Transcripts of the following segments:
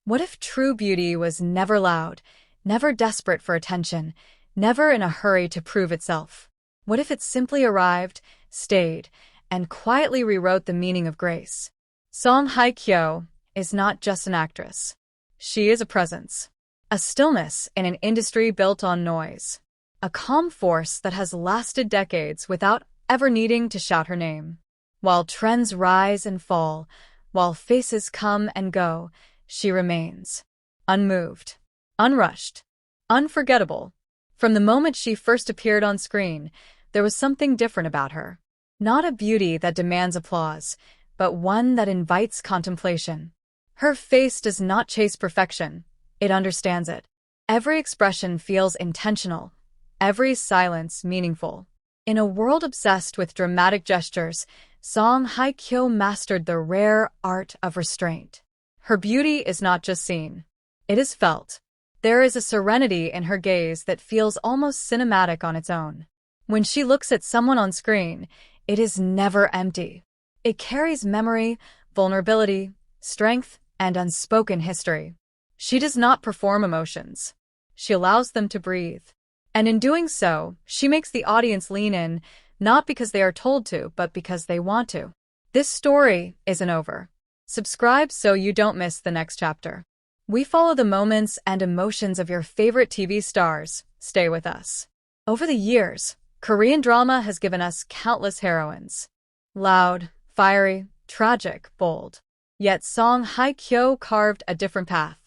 What if true beauty was never loud, never desperate for attention, never in a hurry to prove itself? What if it simply arrived, stayed, and quietly rewrote the meaning of grace? Song Hye Kyo is not just an actress. She is a presence. A stillness in an industry built on noise. A calm force that has lasted decades without ever needing to shout her name. While trends rise and fall, while faces come and go, she remains. Unmoved. Unrushed. Unforgettable. From the moment she first appeared on screen, there was something different about her. Not a beauty that demands applause, but one that invites contemplation. Her face does not chase perfection, it understands it. Every expression feels intentional, every silence meaningful. In a world obsessed with dramatic gestures, Song Hye Kyo mastered the rare art of restraint. Her beauty is not just seen, it is felt. There is a serenity in her gaze that feels almost cinematic on its own. When she looks at someone on screen, it is never empty. It carries memory, vulnerability, strength, and unspoken history. She does not perform emotions. She allows them to breathe. And in doing so, she makes the audience lean in, not because they are told to, but because they want to. This story isn't over. Subscribe so you don't miss the next chapter. We follow the moments and emotions of your favorite TV stars. Stay with us. Over the years, Korean drama has given us countless heroines. Loud, fiery, tragic, bold. Yet Song Hye Kyo carved a different path.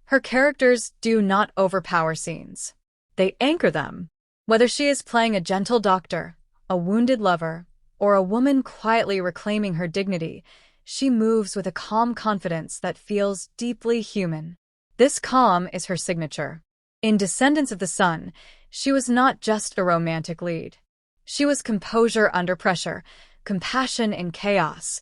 Her characters do not overpower scenes. They anchor them. Whether she is playing a gentle doctor, a wounded lover, or a woman quietly reclaiming her dignity, she moves with a calm confidence that feels deeply human. This calm is her signature. In Descendants of the Sun, she was not just a romantic lead. She was composure under pressure, compassion in chaos,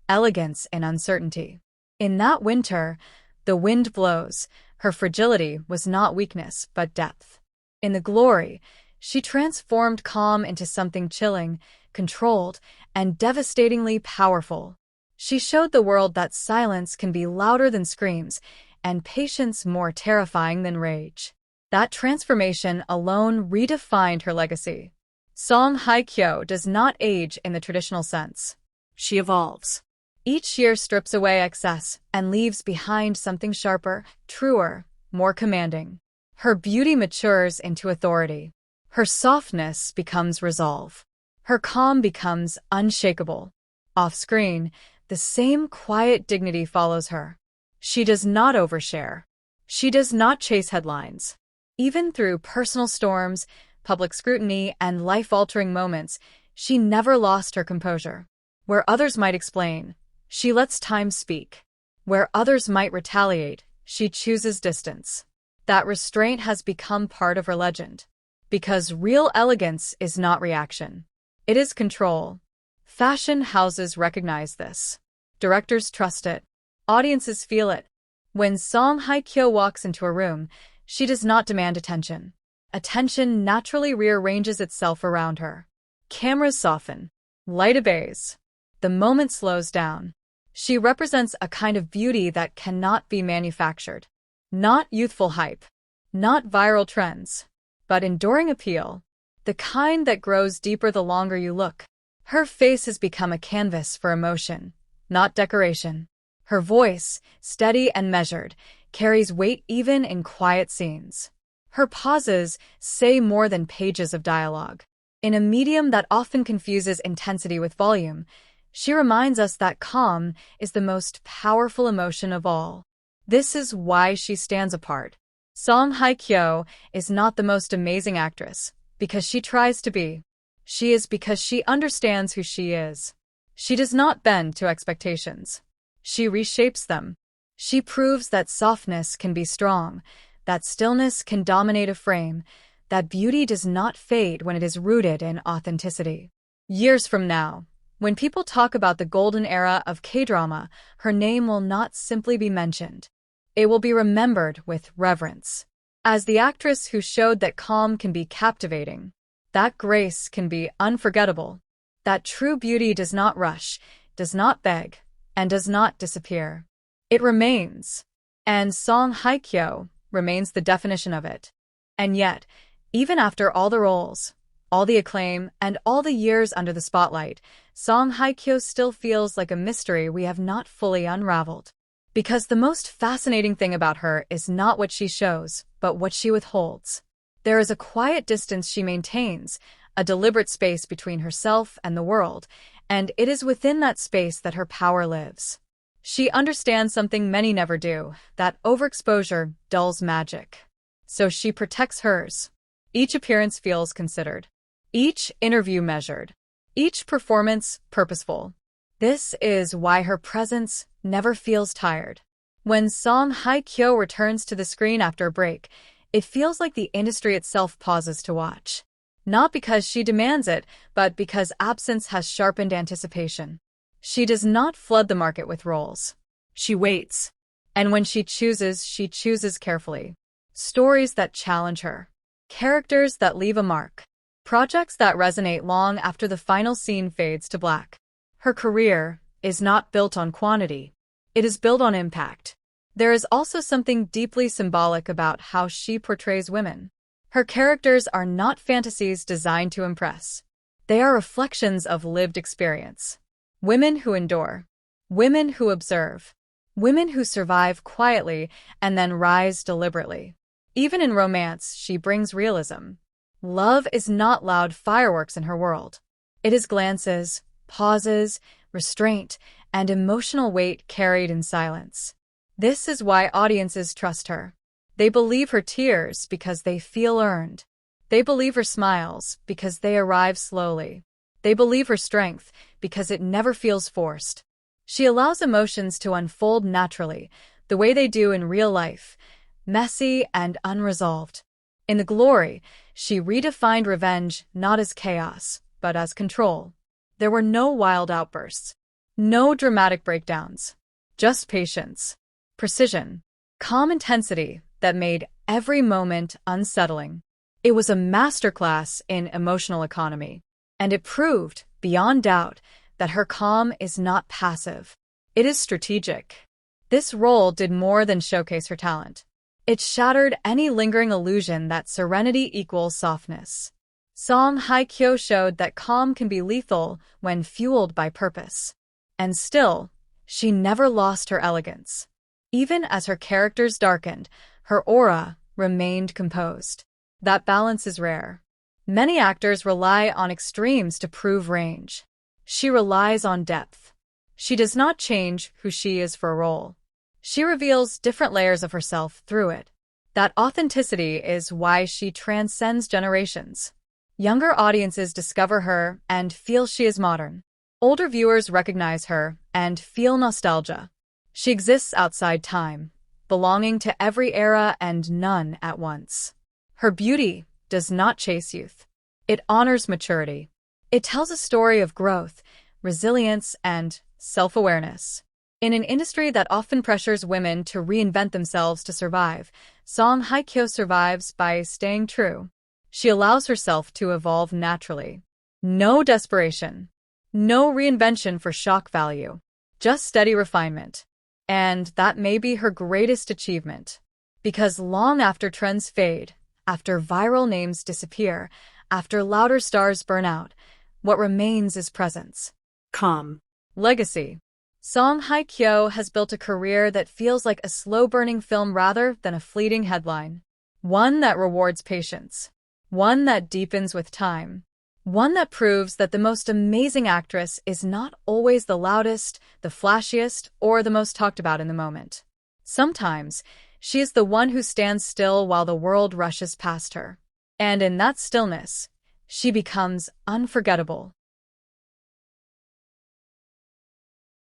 elegance in uncertainty. In That Winter, The Wind Blows, her fragility was not weakness but depth. In The Glory, she transformed calm into something chilling, controlled, and devastatingly powerful. She showed the world that silence can be louder than screams, and patience more terrifying than rage. That transformation alone redefined her legacy. Song Hye Kyo does not age in the traditional sense. She evolves. Each year strips away excess and leaves behind something sharper, truer, more commanding. Her beauty matures into authority. Her softness becomes resolve. Her calm becomes unshakable. Off-screen, the same quiet dignity follows her. She does not overshare. She does not chase headlines. Even through personal storms, public scrutiny, and life-altering moments, she never lost her composure. Where others might explain, she lets time speak. Where others might retaliate, she chooses distance. That restraint has become part of her legend. Because real elegance is not reaction. It is control. Fashion houses recognize this. Directors trust it. Audiences feel it. When Song Hye Kyo walks into a room, she does not demand attention. Attention naturally rearranges itself around her. Cameras soften. Light obeys. The moment slows down. She represents a kind of beauty that cannot be manufactured. Not youthful hype. Not viral trends. But enduring appeal. The kind that grows deeper the longer you look. Her face has become a canvas for emotion, not decoration. Her voice, steady and measured, carries weight even in quiet scenes. Her pauses say more than pages of dialogue. In a medium that often confuses intensity with volume, she reminds us that calm is the most powerful emotion of all. This is why she stands apart. Song Hye Kyo is not the most amazing actress because she tries to be. She is because she understands who she is. She does not bend to expectations. She reshapes them. She proves that softness can be strong, that stillness can dominate a frame, that beauty does not fade when it is rooted in authenticity. Years from now, when people talk about the golden era of Kdrama, her name will not simply be mentioned. It will be remembered with reverence. As the actress who showed that calm can be captivating, that grace can be unforgettable, that true beauty does not rush, does not beg, and does not disappear. It remains. And Song Hye Kyo remains the definition of it. And yet, even after all the roles, all the acclaim, and all the years under the spotlight, Song Hye Kyo still feels like a mystery we have not fully unraveled. Because the most fascinating thing about her is not what she shows, but what she withholds. There is a quiet distance she maintains, a deliberate space between herself and the world, and it is within that space that her power lives. She understands something many never do, that overexposure dulls magic. So she protects hers. Each appearance feels considered. Each interview measured. Each performance purposeful. This is why her presence never feels tired. When Song Hye Kyo returns to the screen after a break, it feels like the industry itself pauses to watch. Not because she demands it, but because absence has sharpened anticipation. She does not flood the market with roles. She waits. And when she chooses carefully. Stories that challenge her. Characters that leave a mark. Projects that resonate long after the final scene fades to black. Her career is not built on quantity. It is built on impact. There is also something deeply symbolic about how she portrays women. Her characters are not fantasies designed to impress. They are reflections of lived experience. Women who endure. Women who observe. Women who survive quietly and then rise deliberately. Even in romance, she brings realism. Love is not loud fireworks in her world. It is glances, pauses, restraint, and emotional weight carried in silence. This is why audiences trust her. They believe her tears because they feel earned. They believe her smiles because they arrive slowly. They believe her strength because it never feels forced. She allows emotions to unfold naturally, the way they do in real life, messy and unresolved. In The Glory, she redefined revenge not as chaos, but as control. There were no wild outbursts, no dramatic breakdowns, just patience, precision, calm intensity that made every moment unsettling. It was a masterclass in emotional economy, and it proved, beyond doubt, that her calm is not passive. It is strategic. This role did more than showcase her talent. It shattered any lingering illusion that serenity equals softness. Song Hye Kyo showed that calm can be lethal when fueled by purpose. And still, she never lost her elegance. Even as her characters darkened, her aura remained composed. That balance is rare. Many actors rely on extremes to prove range. She relies on depth. She does not change who she is for a role. She reveals different layers of herself through it. That authenticity is why she transcends generations. Younger audiences discover her and feel she is modern. Older viewers recognize her and feel nostalgia. She exists outside time, belonging to every era and none at once. Her beauty does not chase youth. It honors maturity. It tells a story of growth, resilience, and self-awareness. In an industry that often pressures women to reinvent themselves to survive, Song Hye Kyo survives by staying true. She allows herself to evolve naturally. No desperation. No reinvention for shock value. Just steady refinement. And that may be her greatest achievement. Because long after trends fade, after viral names disappear, after louder stars burn out, what remains is presence. Calm. Legacy. Song Hye Kyo has built a career that feels like a slow-burning film rather than a fleeting headline. One that rewards patience. One that deepens with time. One that proves that the most amazing actress is not always the loudest, the flashiest, or the most talked about in the moment. Sometimes, she is the one who stands still while the world rushes past her. And in that stillness, she becomes unforgettable.